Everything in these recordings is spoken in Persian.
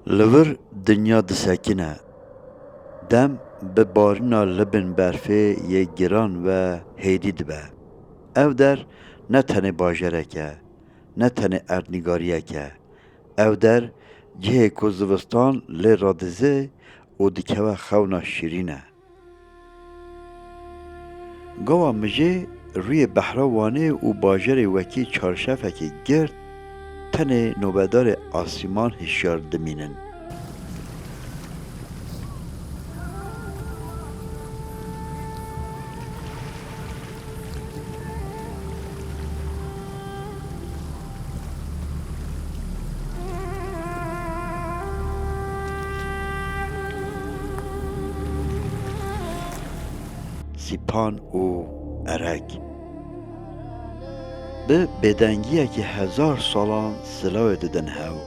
لور دنیا دسکینه دم به بارینا لبن برفه یه گران و هیدی دبه او در نه تنه باجره نه تنه اردنگاریه که او در جه کوزوستان لی رادزه و دکوه خونا شیرینه گوا مجه روی بحراوانه و باجر وکی چارشفه که گرد تنه نوبدار آسیمان هشیار دمینن سیپان و ارک به بدنگیه که 1000 سالان سلاو ددن هاو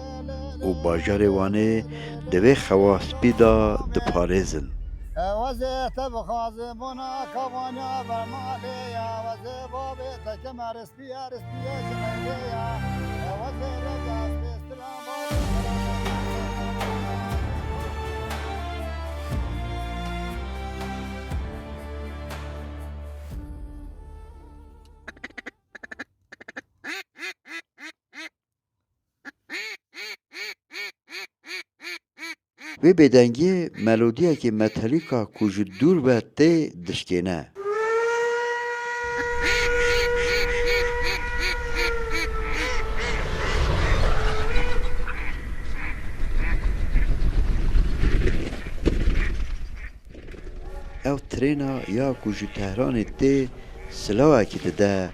و باجر وانه دوی خواست بیدا دپارزن وزه تبخاز بنا كوانيا برماليا وزه بابي تكما رسبيا جماليا وزه رجع و بدنگی ملودیه که متلیکا کج دور به ته دشکینه او ترینا یا کج تهران ته سلاوه که ده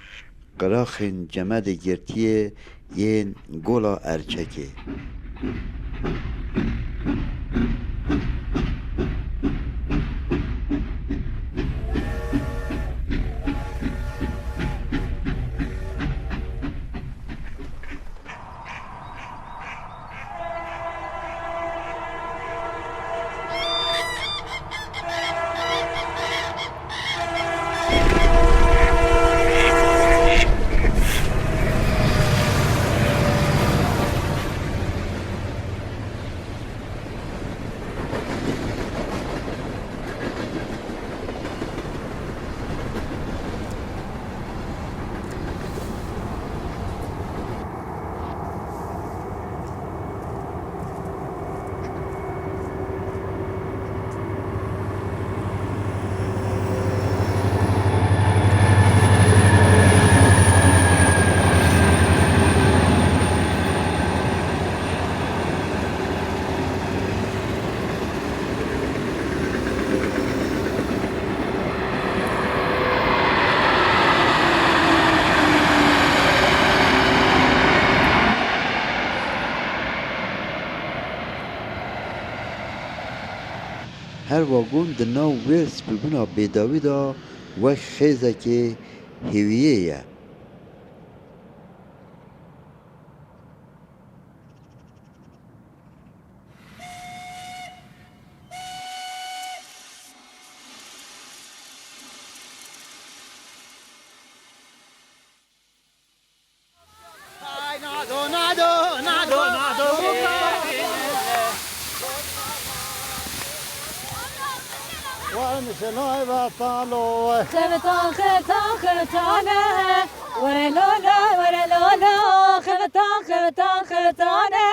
قراخین جمد گرتیه ین گولا ارچکه هر واگون دناو ویرس ببونا بیداوی دا و خیزه که هیویه یه ومشلوي بطلوه خبطان خبطان خبطانه ورا لولا خبطان خبطانه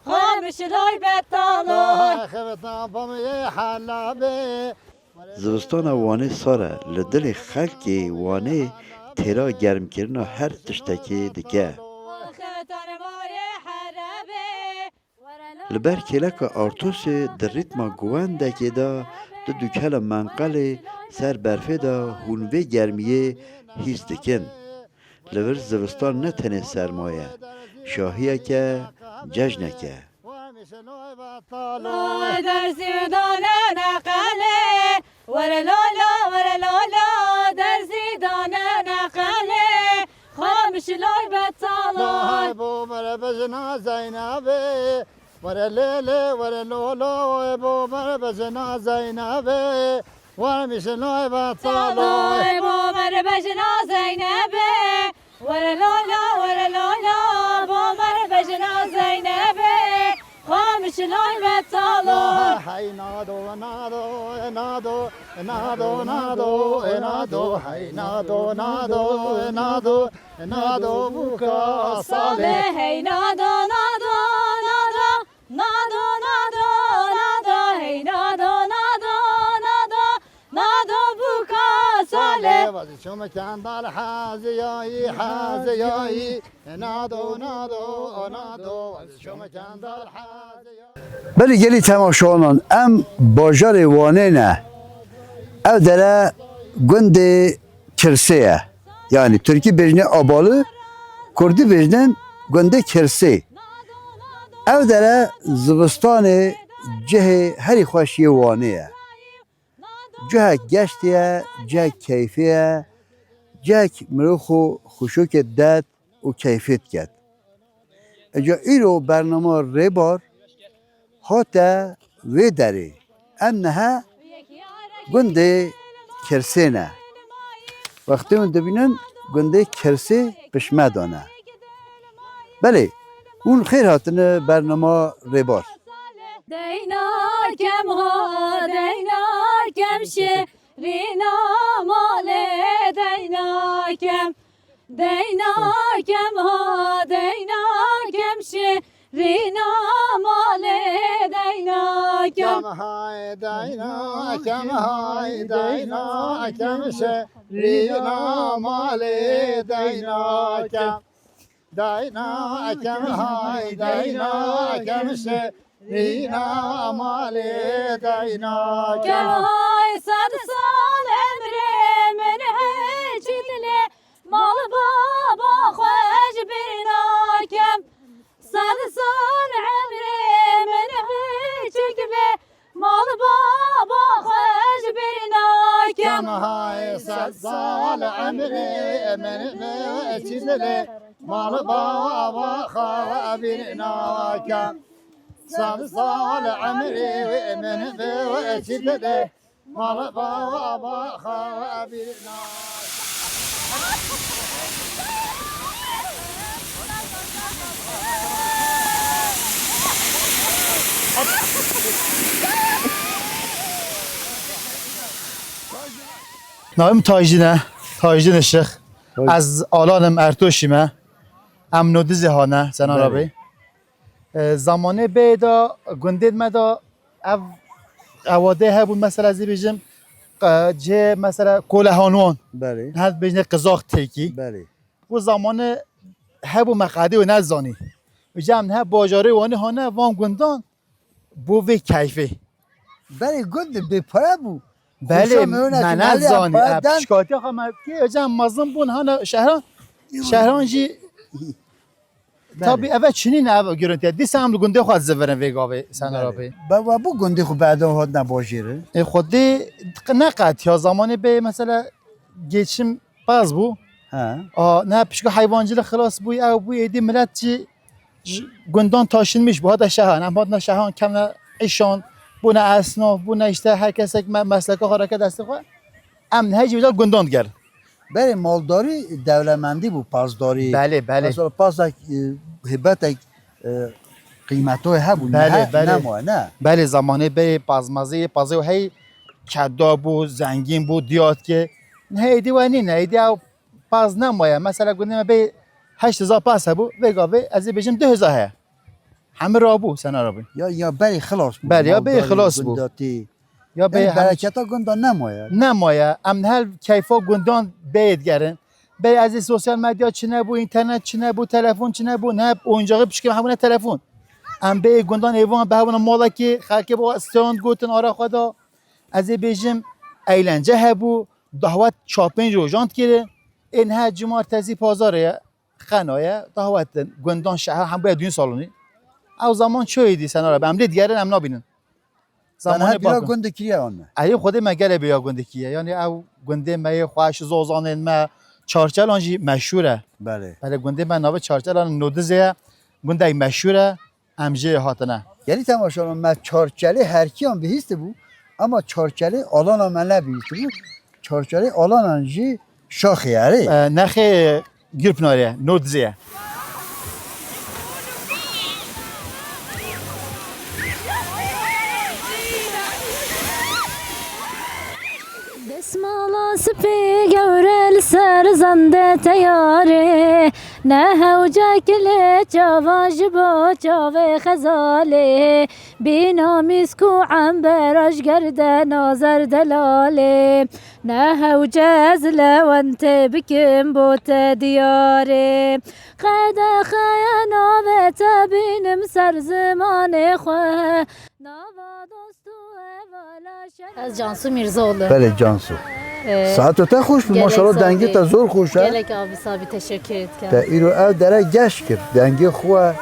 خامش لوی بطلوه خبطان بمي حلبي زوستان وانه ساره لدل خلکی وانه تیرا گرم کرنا هر تشتکی دکه لبر کلک آرتوس در ریتما گوان دکه دا دو دوکل منقل سر برفه دا هونوه گرمیه هیست دکن لور زوستان نه تنه سرمایه شاهیه که ججنه که در زیدانه نقله ورا لولا در زیدانه نقله خامش لوی بطاله بو مر بجنا زینبه ور لیله ور لولو بو مر بجنا زینبه ور میشنوی بطاله بو مر بجنا زینبه ور لولا بو مر بجنا زینبه خامش لوی salo. hay nado nado nado nado nado nado hay nado nado nado nado buka sale Hey nado nado nado nado nado nado hey nado nado nado nado buka sale. وشوم كان ضال حازياي حازياي نادو نادو نادو وشوم كان ضال حازياي بلی گلی تماشاانان ام باجار وانه نه او داره گند کرسه yani Türkiye bejne abalı Kurdi bejnen gönde kerse ev dere zivistanı cehe heri xoşiye vaniye cehe geçtiye cehe keyfiye cehe mruxu xuşuk eddet u keyfiyet get eca iro bernama rebar hata ve deri em neha gönde kerse ne وقتی اون دبینن گنده کرسی پشمه دانه بله اون خیر هاتنه برنامه ریبار Deynar kem ha deynar kem şirina male deynar kem ha deynar kem şirina male deynar kem. Kem hay dayna kem hay dayna kem şerina male dayna kem dayna kem hay dayna kem şerina male dayna Kem kem hay sad sal emre men çitle mal baba xoş birina kem sad sal emre men çitle mal baba xoş birina kem kem. hay sal amri men çizle mal baba khabirna kem sal amri men çizle mal baba khabirna نام تاجدینه تاجدین شیخ از آلانم ارتوشیمه ام نودی زهانه زنان بله. رابی زمانه بیدا گندید مدا او اواده ها بود مثلا زی بیجم جه مثلا کوله هانوان بله هد بیجنه قزاق تیکی بله و زمانه ها بود مقعدی و نزانی و جمع ها باجاره وانی هانه وان گندان بو وی کیفی بله گند به پره بو بله خوشا میونه که من مالی زانی هم پایدن. شکایتی خواهم که اجام مظلوم بون هانا شهران جی تابی اول چنین اول گرونتی دیس هم گنده خود زورن ویگاوی سن رابی بابا بو گندی خو بعدا هات نباشیره خودی نقد یا زمانی به مثلا گیچم باز بو ها نه پیشگاه حیوانجیل خلاص بوی او بوی ایدی ملت چی گندان تاشین میش بو هادا شهان هم هادا شهان کم نه ایشان بو نه اسناف بو نه اشته هر کسی که مسلک حرکت دست خو ام نه هیچ وقت گندان گر بله مالداری دولتمندی بو پاسداری بله بله مثلا پاس هبت قیمتای ها بو بله، نه بله. نه نه بله زمانه به پازمازه پازه و هی کدا بو زنگین بو دیات که نه دیوانی نه ایدی او پاز نمایه مثلا گفتم به 8000 پاس بو وگاوی از بجم 2000 ه همه را بو سنا را بو یا بله خلاص بو بله، یا بله مالداری، خلاص بو. گنداتی. یا به یعنی هم برکتا گندا نماید نمایه ام هل کیفا گندان بید گرن به از سوشال مدیا چی نبو اینترنت چی نبو تلفن چی نبو نه اونجا پیش همون تلفن ام به گندان ایوان به همون مالا که خلک با استاند گوتن آرا خدا از بیجم ایلنجه هبو دعوت چاپین روجانت کره این ها جمعه تزی پازاره خنایه دعوت گندان شهر هم باید دین سالونی او زمان چویدی سنا را به امری دیگرن ام نبینن زمان زمان بیا باکن گنده کریه آنه ای خود مگله بیا گنده کیه یعنی او گنده می خواهش زوزانه ما چارچل آنجی مشهوره بله بله گنده من نام چارچل آن نودزه گنده مشهوره امجه هاتنه یعنی تماشا من چارچله هر کی هم بهیست بو اما چارچله آلان هم من نبهیست بو چارچله آلان انجی شاخیاره نخه گرپناره نودزه سپی گورل سر زنده تیاره نه هوجه کله چاواج با چاوه خزاله بینا میسکو عنبرش گرده نازر دلاله نه هوجه از لونت بکن بوت دیاره قد خیا ناوت بینم سر زمان خواه ناوا دوستو والا از جانسو میرزاوله بله جانسو ساعت تا خوش بود ماشاءالله دنگی تا زور خوشه گلک آبی سابی تشکر تا کرد ایرو او داره گشت کرد دنگی خواه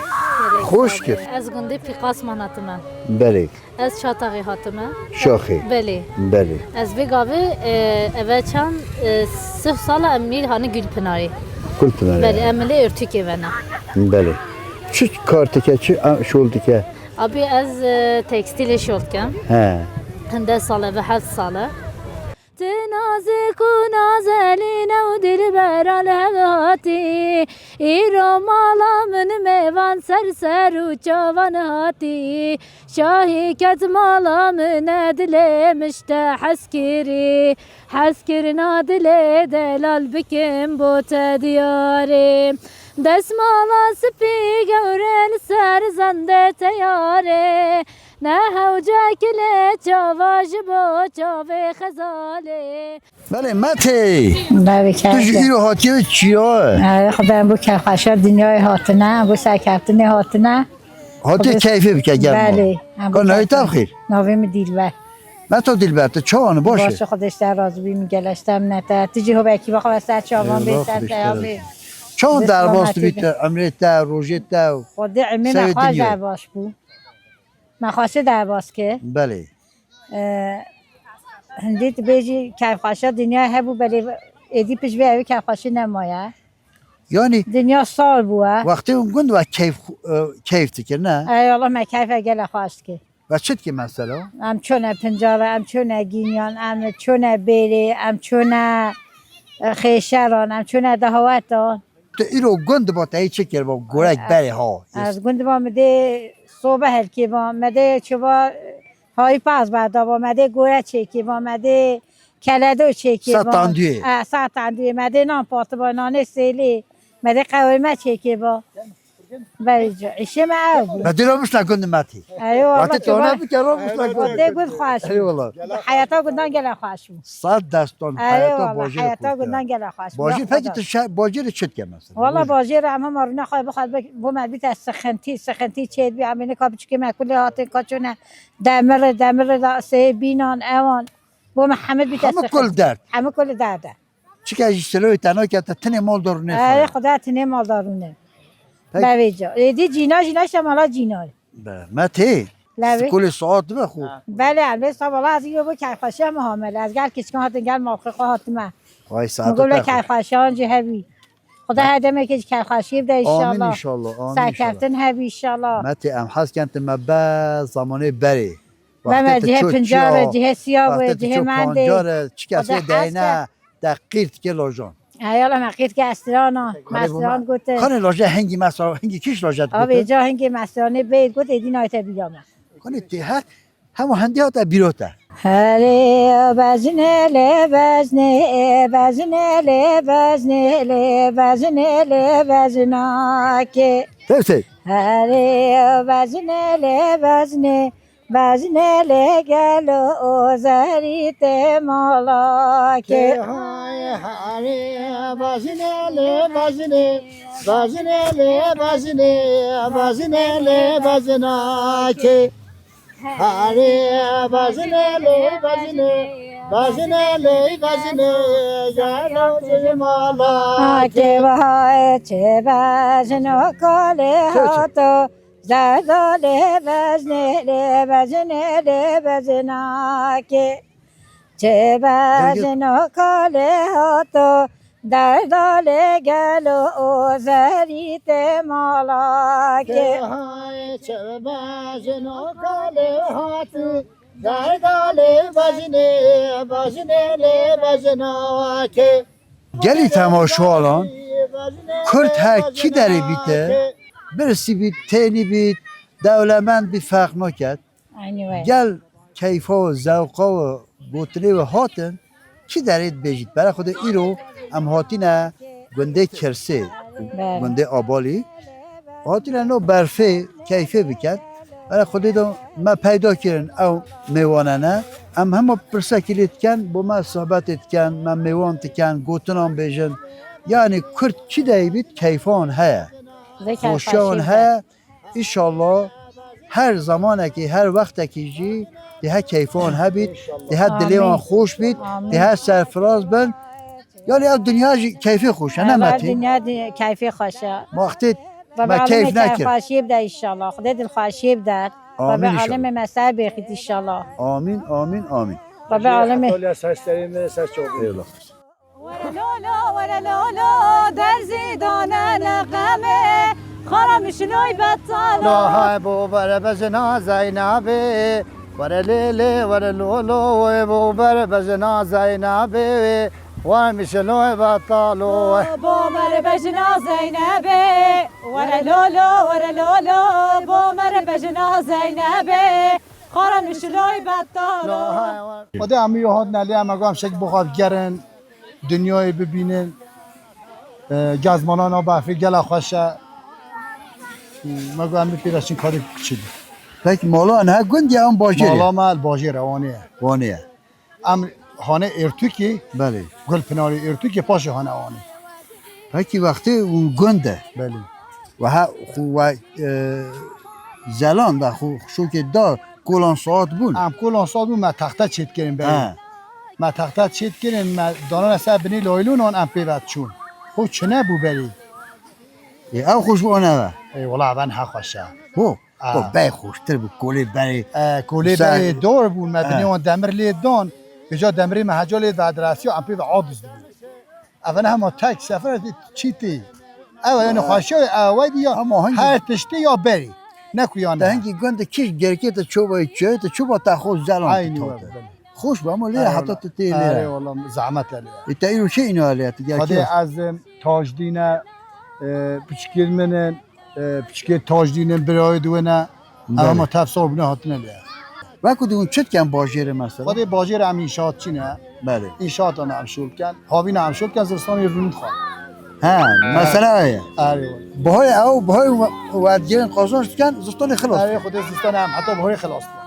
خوش کرد از گنده پیقاس مناتمه بله از چاتاقی هاتمه شاخی بله بله از بگاوه اوه چند 3 سال امیل هانه گل پناری کل پناره بله املی ارتوکی ونه بله چه کارتی که چه شولتی که آبی از تکستیل شد کم ها هنده ساله و 7 ساله نازک و نازلین و دل برال هواتی ایرو مالا من میوان سر سر و جوان هاتی شاهی کت مالا من دل مشته حسکری حسکرنا دل دلال بکن بوت دیاری دست مالا سپی گورل سر زنده تیاره نه هوجه کله چاواج با چاوه خزاله بله متی بله تو ایرو هاتی چیاه خودم بو که خشر دنیای هاتنه بو سرکفتنی هاتنه هاتی کیفی بکه گرم بله کار نهایی تبخیر ناویم دیلبر من تا دل برده چوانه باشه باشه خودش در راز بی میگلشتم نته تیجی ها بکی بخواه سر چاوان بیستر تیامی چون در باست دسلامتی بیت امریت تا روژت تا خود عمی سر مخواست دنیا. در باش بو مخواسته در باز که بله هندیت بیجی که خشر دنیای هبو بلی ایدی پیش بی اوی که خشر نمایه یعنی دنیا سال بوه وقتی اون گند و کیف تکر نه ای الله ما کیف گل خواست که و چت که مثلا ام چونه پنجاره ام چونه گینیان ام چونه بیری ام چونه خیشران ام چونه دهواتان تو ایرو گند با تایی چکر با گرک بره ها از گند با مده صبح هلکی با مده چوبا های پاس بعدا با مده گوره چکی با مده کلدو چکی با ساتاندوی. ساتاندوی مده نان پات با نان سیلی مده قویمه چکی با بریجا ایشه ما او بود و دیرامش نکند متی ایو وقتی والله تو چوبا نبکرامش ده نکند گود خواهش ای والله حیاتا گندان گله خواهش بود 100 دستان ایو حیاتا والله باجی حیاتا رو گندان گله خواهش باجی فکر تو باجی رو چت که مثلا والله باجی رو اما مارو نخواه بخواد بو مدبیت از سخنتی چید بی همینه کابی چکی مکولی هاتن کچونه دمر سه بینان اوان بو محمد بیت از همه کل درد همه کل درده چی که اشتراوی تنها که تا تنه مال دارو ای نخواه خدا تنه مال دارونه پک. بویجا ایدی جینا شمالا جینا متی لبی کل ساعت بخو بله البته والا از این بو که خاشه حامل از گل کچکان هاتن گل ماخه هاتمه خواهی ساعت مگول بخو که خاشان جهبی خدا هدمه که خاشیب ده آمین انشالله انشالله آمین انشالله سرکفتن هبی انشالله متی ام حس کنت مبا زمانه بری و جهه پنجاره جهه سیاه جهه منده پنجاره چی کسی خدا دینه دقیق که لاجان ایالا مقید که استرانا مستران گوته خانه لاجه هنگی مسا هنگی کیش لاجت آبی گوته جا هنگی مسترانه بید گوته ایدی نایت بیامه خانه تی همو هندی ها تا بیروتا هلی بزنه لی بزنه بزنه لی بزنه لی بزنه لی بزناکه تفسیر هلی بزنه لی بزنه بزنه لی گلو زریت مالاکه های هری بازنه لی بازنه بازنه لی بازنه بازنه لی بازناکه هری بازنه لی بازنه بازنه لی بازنه جانو جمالا که وای چه بزنو کاله هاتو زرداله بزنه بزنا که چه بزنو کاله هاتو درداله گلو زریت مالا که های چه بازنو کاله هاتو درداله بازنه لی بازنا که گلی تماشوالان کرد هر کی داری بیته برسی بیت تینی بیت دولمند بی فرق نکرد anyway گل کیفا و ذوقا و گوتنی و هاتن چی دارید بجید برای خود ایرو ام هاتینه گنده کرسه بله. گنده آبالی هاتینه نو برفه کیفه بکرد برای خودی دو ما پیدا کردن او میوانه نه ام همه پرسه کلید کن با ما صحبت کن ما میوان تکن گوتنان بیجن یعنی کرد چی دایبید کیفان هیا خوشیان هیا ایشالله هر زمانه که هر وقت که جی ده کیفان هبید ده دلیوان خوش بید ده سرفراز بن یعنی از دنیا کیفی خوشه نه متی دنیا کیفی خوشه وقتی و ما کیف نکرد خوشی بده انشالله خدا دل خوشی بده و به عالم مسیح بخید انشالله آمین آمین آمین و به عالم ولا لولا در زیدانه نغمه خرم شنوی بطالا لا بو بر بزنا زینبه ور لیلی ور لولو بو بر بزنا زینبه و مشلوی بطالو بومر بجنا زینبه ور لولو بومر بجنا زینبه خرم شنوی بطالا خدا امی یهود نلی اما گام شک بخواد گرن دنیای ببینن گازمانان بافی گلا خوشه مگو امی پیراشین کاری چیدی پک مالا نه گندی هم باجری مالا مال باجره وانیه وانیه ام خانه ارتوکی بله گل پناری ارتوکی پاش خانه وانی پکی وقتی اون گنده بله و ها خو زلان و خو شو که دار کلان ساعت بون ام کلان سال ما تخته چیت کردیم بله ما تخته چیت کردیم ما دانان سر بنی لایلون آن ام پیوت چون خود چنه بو بری او خوش بانه ای والله من ها خوشه بو بای خوشتر بو کولی بری کولی بری دور بون ما بنی اون دمر لید دان به جا دمری مهجا لید و درسی ام پیو عادز بود اول هم تک سفر چیتی اول اینو خوشه اول یا هر تشتی یا بری نکویانه دهنگی گنده کیش گرکت چوبای چه تا چوبا تا خوش زلان تاته خوش با اما لیه حتی تی لیه آره والله زحمت لیه ایتا ایرو چه اینو آلیت خدا از تاجدین پچکیر منن پچکیر تاجدین برای دوونه اما تفسیر بنا هاتنه لیه وقتی اون چت کن باجره مثلا خدا باجر هم اینشاد چی نه بله اینشاد آن هم شول کن هاوین هم شول کن زرستان رونید خواه ها مثلا آیا آره بهای او بهای ودگیرن قاسانش کن زستان خلاص آره خدا زرستان هم حتی بهای خلاص کن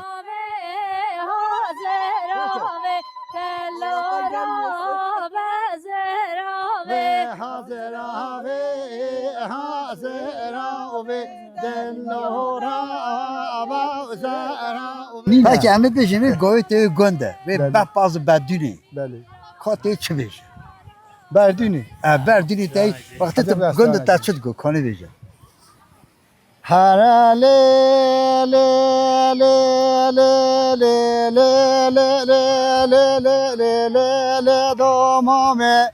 پاکی همه بجنه گاهی توی گنده و بپاز بدونی بله کاتی چه بیشه بردونی بردونی تایی وقتی تو گنده تا چد گو کانه بیشه هر لی لی لی لی لی لی لی لی لی لی لی دومامه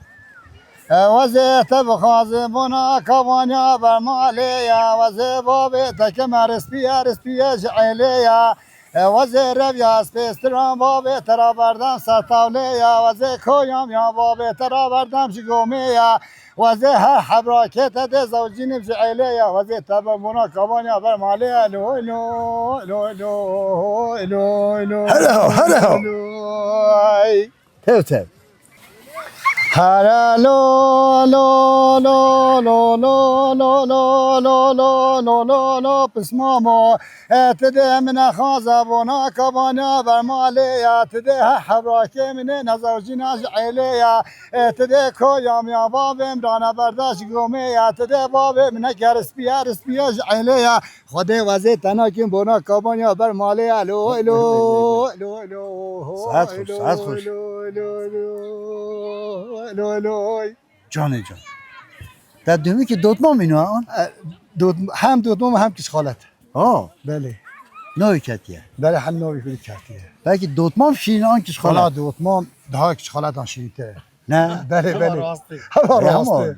وزه تبخاز بنا كوانيا برماليا وزه بابي تكما رسبيا جعليا وزه ربيا سبيستران بابي ترى بردم سطاوليا وزه كويام يا بابي ترى بردم شقوميا وزه حبراكت ده زوجين بجعليا وزه تبخاز كوانيا برماليا لو لو لو لو لو لو هلا تب هلا لو لو لو لو لو لو لو لو لو لو لو لو بس ماما تده من خازبونا كبانا برماليا تده حبراكي من نزوجنا جعليا تده كويام يا بابي مرانا برداش قوميا تده بابي من كرسبيا جعليا خدي وزي تناكين بونا كبانا برماليا لو لو لو لو ساعت خوش لولوی جانه جان در دومی که دوتمام اینو آن هم دوتمام هم کش خالت بله نوی کتیه بله هم نوی کلی کتیه بلکه دوتمام شیرین آن کش حالا خالت دوتمام ده کش خالت آن شیرین تره نه بله همه راسته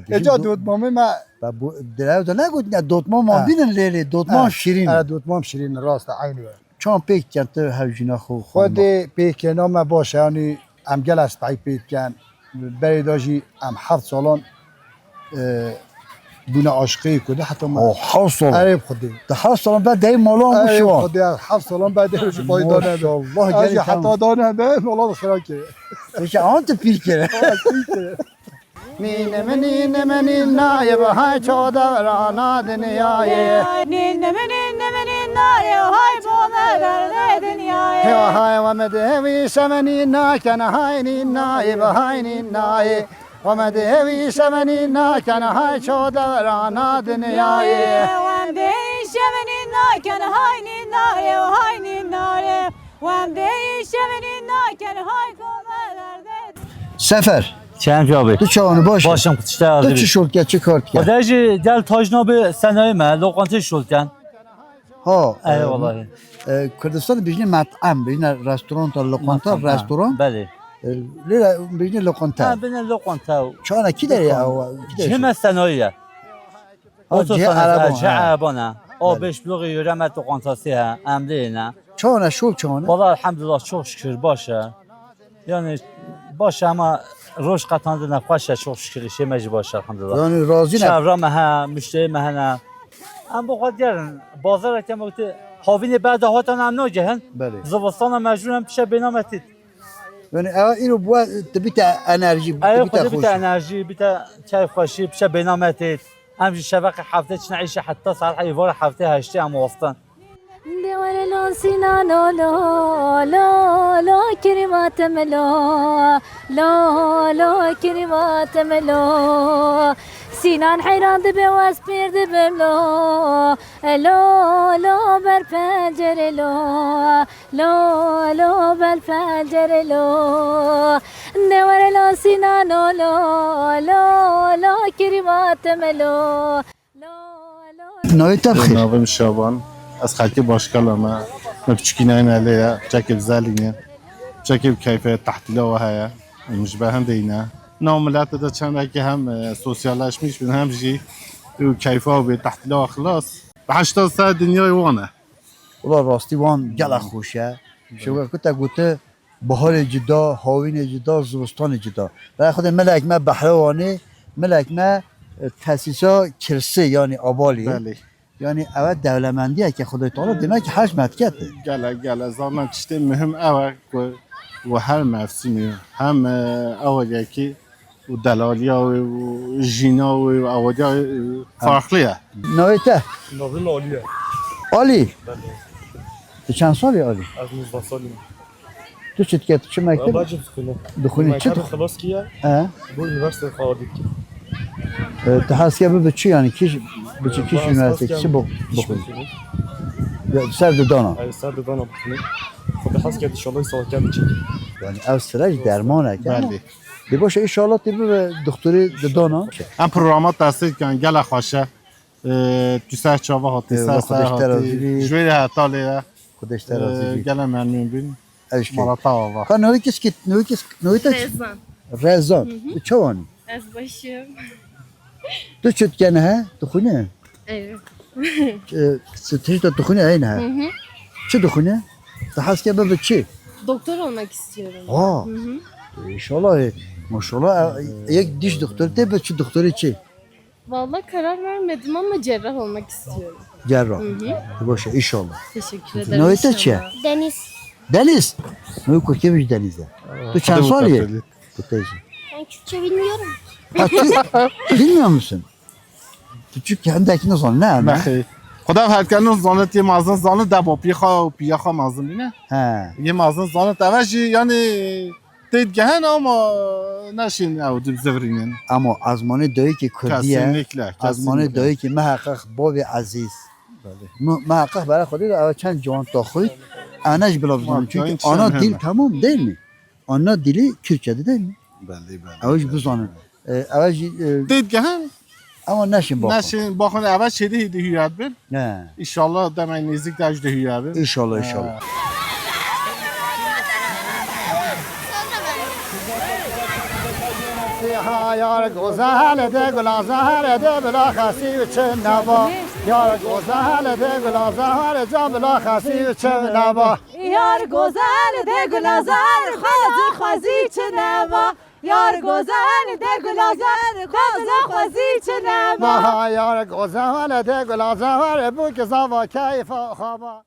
اجا دوتمامه ما درایو دا نگود نه دوتمام آن بینن لیلی دوتمام شیرین دوتمام شیرین راسته عینی چون پیک کن تو هوجینا خود پیک نام باشه یعنی ام گل از پای پیک کن بری داشی ام 7 سالان بنا عشقی کده حتی ما او 7 سال عیب خودی ده 7 سال بعد دی مالان عیب شو خودی 7 سال بعد روش پایدار نده الله آجی گلی حتی دانه به مولا خیرا که که آن تو پیر کنه نین منی نایب های چودا رانا دنیای نین نای های بومر دنیای هوا های و مدهوی شمنی ناکن های نین نایب های نین نای و مدهوی شمنی ناکن های چودا رانا دنیای وام دی شمنی ناکن های نین نای و های نین نای وام دی شمنی ناکن های بومر سفر چند جوابی تو چه باش باشم کتشته تو آزیری چی شد که چه کار کرد خدایجی دل تاجناب سنای ما لوقانتی شد کن ها ای والله کردستان بیشتر مطعم بیشتر رستوران تا لوکانتا رستوران بله لیلا بیشتر لوکانتا بین لوقانتا چانه کی داری او جهم سناییه جه عربان جه عربانه آبش بلوغی یورمت لوقانتاسی ها عمله نه چانه شو چانه والله الحمدلله çok şükür باشه yani باشه اما روش قطعاً نخواشه çok şükür işe mecbur باشه الحمدلله یعنی راضی نه شهرام ها مشتری مهنه ام بخواد گرن بازار که وقتی هاوین بعد هاتان هم ناگهن بله زوستان مجبور هم پیش بینامتید یعنی اول اینو بود تبیت انرژی ایا تبیت خود خوش بیت انرژی بیت کیف خوشی پیش بینامتید همچین شبکه هفته چه نعیشه حتی ساعت ایوار هفته هشته هم واسطن دور لو سنان لو لو لو كريمات ملو لو لو كريمات ملو سنان حيران دبي واسبير دبي لو لو لو بالفجر لو لو لو بالفجر لو دور لو سنان لو لو لو كريمات ملو لو لو نویت بخیر ناوم شابان از خلکی باشکالمه مبچکینه این علیه چکب زلینه چکب کیفیت تحتیله و هیا مشبه هم دینه ناملت ده چند که هم سوسیالش میش بین هم جی و کیفه و به تحتیله و خلاص به 80 ساعت دنیای وانه والله راستی وان گل خوشه شو گفت گوته بهار جدا هاوین جدا زمستان جدا برای خود ملک ما بحروانه ملک ما تاسیسا کرسه یعنی آبالی بله یعنی اول دولمندیه که خدای تعالی دیمه که حجمت کرده گله زمان چشته مهم اوه و هر مفسیمی هم اول یکی و دلالیا و جینا و اولیا فرقلیه نویته ناظم عالیه عالی تو چند سالی عالی از 19 سالیم تو چت که چه مکتب باجم خونه دخونی چه مکتب خلاص کیه اه بو یونیورسیته خواهدید تو هست که به چی یعنی کیش به چی کیش یونیورسیته چی بخونی یا سر دانا ای سر دانا بخونه خب حس کرد ان شاء الله سال کرد چی یعنی اوسترالیا درمانه که بله دی باشه ان شاء الله تی به دکتری دانا هم پروگرامات دستید کن گله خوشه تو سر چاوه هاتی سر خودش هاتی ترازیلی. جوری هتالیه خودش ترازی گله ممنون بین اش که مراتا آوا خا نوی کس کی نوی تا رزان رزان چه وانی از باشم تو چت کنه ها دخونه evet ستیش تا دخونه این ها چه دخونه تو هست که به چی doktor olmak istiyorum. اه inşallah maşallah یک diş doktoru de به چه دکتری چی Vallahi karar vermedim ama cerrah olmak istiyorum. cerrah باشه inşallah Teşekkür ederim. نویت چیه inşallah. Deniz. deniz نوی کوکی میش دنیزه تو چند سالیه کوتیجی Ben Kürtçe bilmiyorum. Ha, bilmiyor musun? Küçük kendekini zon ne? نخی خدا هر کنون زانت یه مازن زانت دبا پیخا و پیخا مازن بینه He. یه مازن زانت اوشی یعنی دید گهن اما نشین او دب زورینن Ama azmanı dayı ki Kürdiye, kesinlikle azmanı dayı ki muhakkak babi aziz. Muhakkak برای خودی رو چند جوان تا خوی انش بلا بزنم çünkü این ana مهمه. dil tamam değil mi? Ana dili Kürtçe'de değil mi? بله بله Avuç bu zanı. Avuç دید گهن ama neşin bakın. نشین باخون اول چه دیدی هیات بین He. ایشالله دمای نزدیک داشت هیات بین İnşallah inşallah. یار گوزل ده گلازهر ده بلا خاصی و چه نبا یار گوزل ده گلازهر جا بلا خاصی و چه نبا یار گذر ده گلازر خازی خازی چه نوا یار گذر ده گلازر خدا خوزی چنم ما یار گذر ده گلازر بو که زوا کیف خوابا